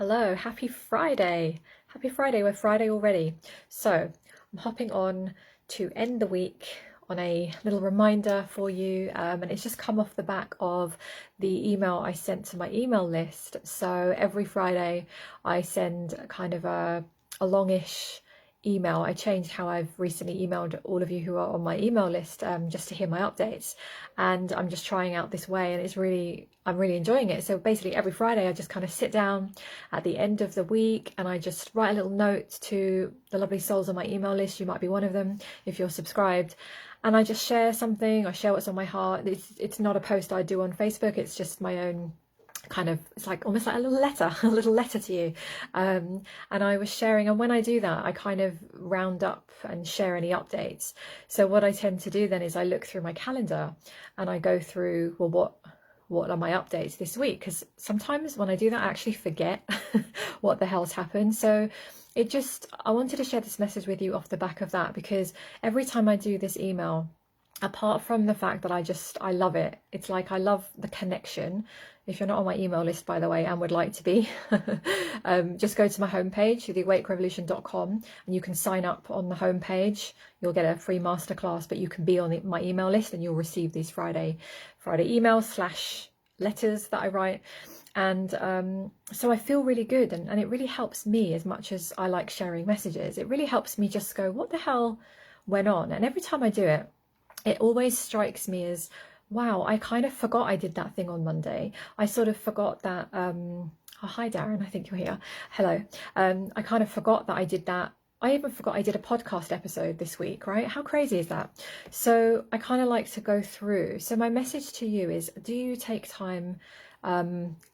Hello, happy Friday. Happy Friday, we're Friday already. So I'm hopping on to end the week on a little reminder for you, and it's just come off the back of the email I sent to my email list. So every Friday I send kind of a longish email. I changed how I've recently emailed all of you who are on my email list, just to hear my updates, and I'm just trying out this way, and I'm really enjoying it. So basically every Friday I just kind of sit down at the end of the week and I just write a little note to the lovely souls on my email list. You might be one of them if you're subscribed, and I just share something. I share what's on my heart. It's not a post I do on Facebook, it's just my own kind of, it's like almost like a little letter, a little letter to you. And I was sharing, and when I do that I kind of round up and share any updates. So what I tend to do then is I look through my calendar and I go through, well, what are my updates this week, because sometimes when I do that I actually forget what the hell's happened. So I wanted to share this message with you off the back of that, because every time I do this email, apart from the fact that I love it, it's like I love the connection. If you're not on my email list, by the way, and would like to be, just go to my homepage, theawakerevolution.com, and you can sign up on the homepage. You'll get a free masterclass, but you can be on my email list and you'll receive these Friday emails / letters that I write. And so I feel really good, and it really helps me. As much as I like sharing messages, it really helps me just go, what the hell went on? And every time I do it, it always strikes me as, wow, I kind of forgot I did that thing on Monday. I sort of forgot that, oh, hi Darren, I think you're here. Hello. I kind of forgot that I did that. I even forgot I did a podcast episode this week, right? How crazy is that? So I kind of like to go through. So my message to you is, do you take time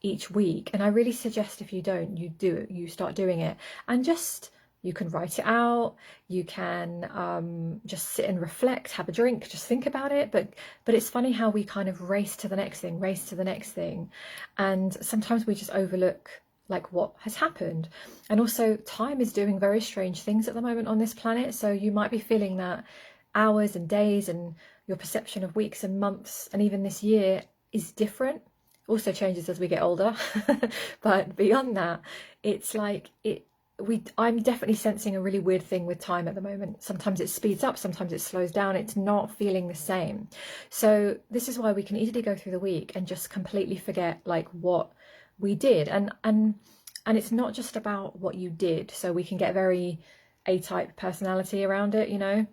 each week? And I really suggest, if you don't, you start doing it, and just, you can write it out, you can just sit and reflect, have a drink, just think about it. But it's funny how we kind of race to the next thing, and sometimes we just overlook like what has happened. And also, time is doing very strange things at the moment on this planet. So you might be feeling that hours and days and your perception of weeks and months and even this year is different. Also changes as we get older. But beyond that, it's like I'm definitely sensing a really weird thing with time at the moment. Sometimes it speeds up, sometimes it slows down. It's not feeling the same. So this is why we can easily go through the week and just completely forget like what we did. And it's not just about what you did. So we can get very A-type personality around it, you know,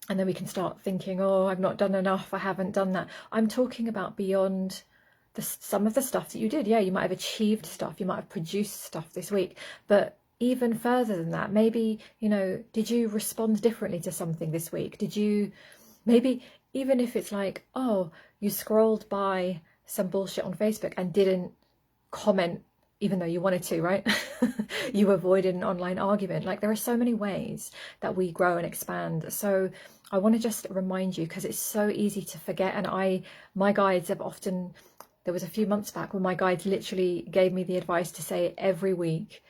and then we can start thinking, oh, I've not done enough, I haven't done that. I'm talking about beyond some of the stuff that you did. Yeah, you might have achieved stuff, you might have produced stuff this week, but even further than that, maybe, you know, did you respond differently to something this week? Did you, maybe, even if it's like, oh, you scrolled by some bullshit on Facebook and didn't comment even though you wanted to, right? You avoided an online argument. Like, there are so many ways that we grow and expand. So I want to just remind you, because it's so easy to forget. And my guides have often, there was a few months back when my guides literally gave me the advice to say every week,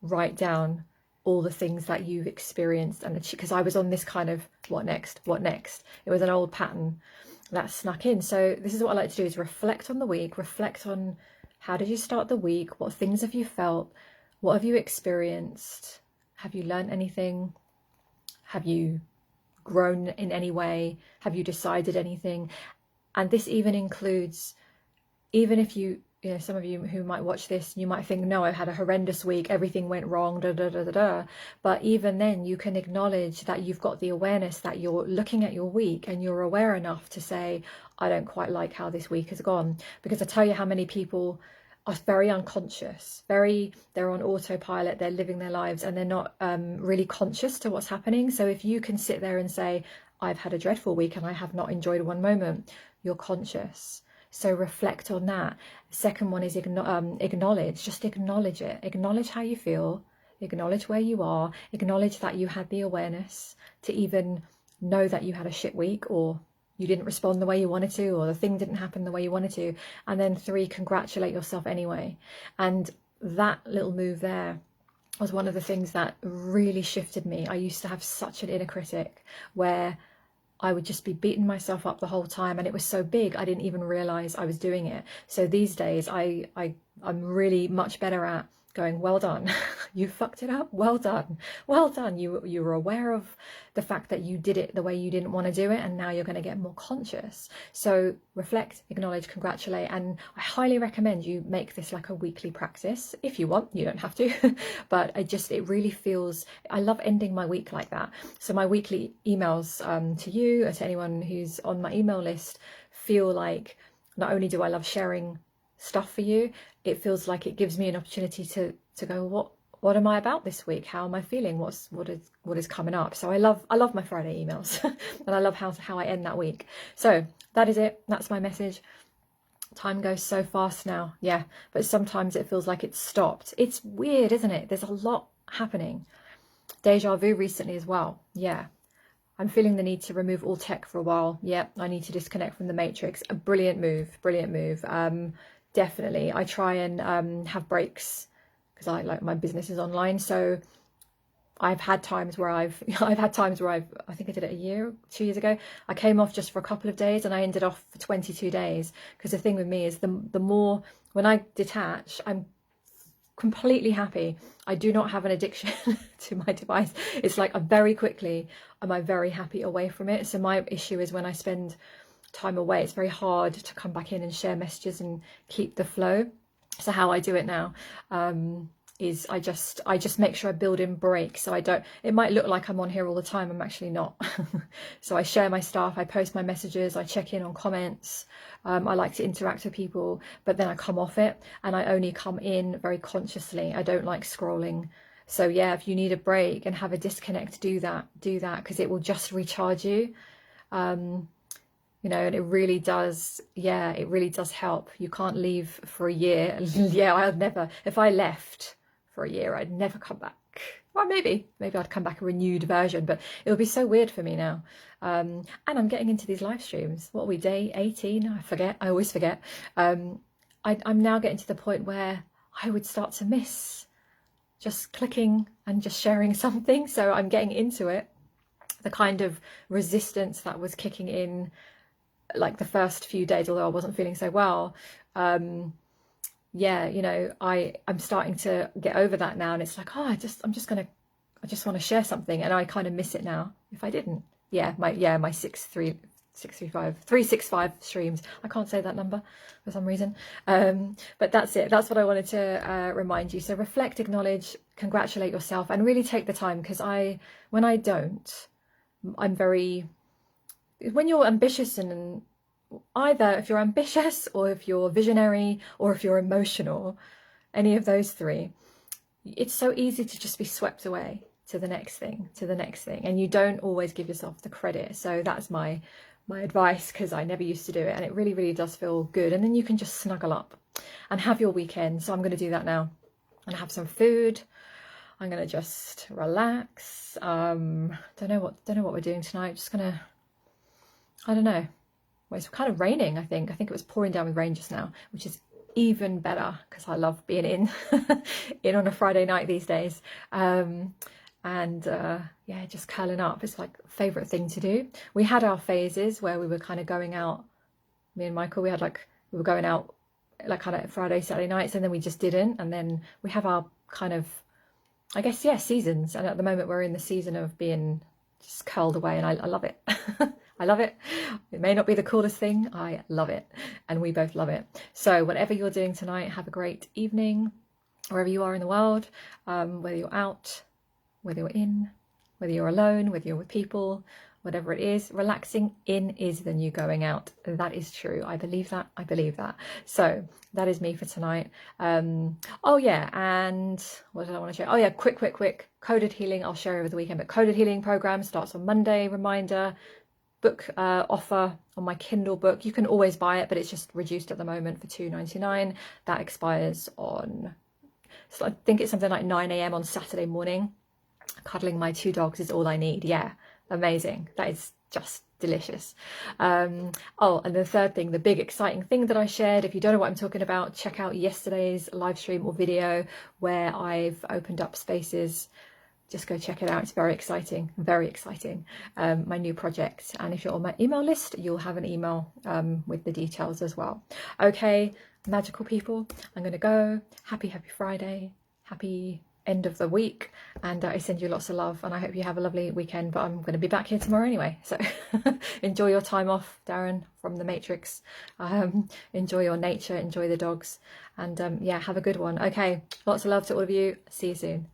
write down all the things that you've experienced. And because I was on this kind of what next, it was an old pattern that snuck in. So this is what I like to do, is reflect on the week, reflect on, how did you start the week, what things have you felt, what have you experienced, have you learned anything, have you grown in any way, have you decided anything? And this even includes, even if you know, some of you who might watch this, you might think, no, I had a horrendous week, everything went wrong, da da da da da. But even then, you can acknowledge that you've got the awareness that you're looking at your week and you're aware enough to say, I don't quite like how this week has gone. Because I tell you how many people are very unconscious, they're on autopilot, they're living their lives and they're not really conscious to what's happening. So if you can sit there and say, I've had a dreadful week and I have not enjoyed one moment, you're conscious. So reflect on that. Second one is acknowledge. Just acknowledge it. Acknowledge how you feel. Acknowledge where you are. Acknowledge that you had the awareness to even know that you had a shit week, or you didn't respond the way you wanted to, or the thing didn't happen the way you wanted to. And then 3, congratulate yourself anyway. And that little move there was one of the things that really shifted me. I used to have such an inner critic where I would just be beating myself up the whole time, and it was so big I didn't even realize I was doing it. So these days I'm really much better at going, well done. You fucked it up. Well done. Well done. You were aware of the fact that you did it the way you didn't want to do it, and now you're going to get more conscious. So reflect, acknowledge, congratulate, and I highly recommend you make this like a weekly practice if you want. You don't have to, but it really feels, I love ending my week like that. So my weekly emails to you or to anyone who's on my email list feel like, not only do I love sharing stuff for you, it feels like it gives me an opportunity to go, what am I about this week? How am I feeling? What is coming up? So I love my Friday emails and I love how I end that week. So that is it. That's my message. Time goes so fast now, yeah, but sometimes it feels like it's stopped. It's weird, isn't it? There's a lot happening. Deja vu recently as well. Yeah, I'm feeling the need to remove all tech for a while. Yeah, I need to disconnect from the matrix. A brilliant move, brilliant move. Definitely. I try and have breaks because I like my business is online. So I've had times where I think I did it a year, 2 years ago. I came off just for a couple of days and I ended off for 22 days. Because the thing with me is the more, when I detach, I'm completely happy. I do not have an addiction to my device. It's like very quickly am I very happy away from it. So my issue is when I spend time away, it's very hard to come back in and share messages and keep the flow. So how I do it now is I just make sure I build in breaks. So I don't, it might look like I'm on here all the time, I'm actually not. So I share my stuff, I post my messages, I check in on comments, I like to interact with people, but then I come off it and I only come in very consciously. I don't like scrolling. So yeah, if you need a break and have a disconnect, do that, because it will just recharge you. You know, and it really does, yeah, it really does help. You can't leave for a year. Yeah, I'd never, if I left for a year, I'd never come back. Well, maybe I'd come back a renewed version, but it would be so weird for me now. And I'm getting into these live streams. What are we, day 18? I forget, I always forget. I'm now getting to the point where I would start to miss just clicking and just sharing something. So I'm getting into it. The kind of resistance that was kicking in like the first few days, although I wasn't feeling so well, yeah, you know, I'm starting to get over that now, and it's like, oh, I just want to share something, and I kind of miss it now if I didn't. Yeah, my 365 streams. I can't say that number for some reason, but that's it. That's what I wanted to remind you. So reflect, acknowledge, congratulate yourself, and really take the time, because when I don't, I'm very, when you're ambitious, and either if you're ambitious or if you're visionary or if you're emotional, any of those three, it's so easy to just be swept away to the next thing, and you don't always give yourself the credit. So that's my advice, because I never used to do it, and it really, really does feel good. And then you can just snuggle up and have your weekend. So I'm going to do that now. I'm going to have some food. I'm going to just relax. Don't know what we're doing tonight. Just gonna, I don't know. Well, it's kind of raining, I think. It was pouring down with rain just now, which is even better, because I love being in on a Friday night these days. Yeah, just curling up. It's like a favourite thing to do. We had our phases where we were kind of going out. Me and Michael, we were going out like kind of Friday, Saturday nights, and then we just didn't. And then we have our kind of, I guess, yeah, seasons. And at the moment we're in the season of being just curled away, and I love it. I love it. It may not be the coolest thing. I love it. And we both love it. So whatever you're doing tonight, have a great evening, wherever you are in the world, whether you're out, whether you're in, whether you're alone, whether you're with people, whatever it is. Relaxing in is the new going out. That is true. I believe that. So that is me for tonight. Oh yeah, and what did I want to share? Oh yeah, quick. Coded Healing, I'll share over the weekend, but Coded Healing program starts on Monday. Reminder, book offer on my Kindle book. You can always buy it, but it's just reduced at the moment for $2.99. That expires on, so I think it's something like 9 a.m. on Saturday morning. Cuddling my 2 dogs is all I need. Yeah, amazing. That is just delicious. Oh, and the third thing, the big exciting thing that I shared, if you don't know what I'm talking about, check out yesterday's live stream or video where I've opened up spaces. Just go check it out. It's very exciting, my new project. And if you're on my email list, you'll have an email with the details as well. Okay, magical people, I'm going to go. Happy Friday. happy end of the week, and I send you lots of love, and I hope you have a lovely weekend. But I'm going to be back here tomorrow anyway, so enjoy your time off, Darren, from the Matrix. Enjoy your nature, enjoy the dogs, and yeah, have a good one. Okay, lots of love to all of you. See you soon.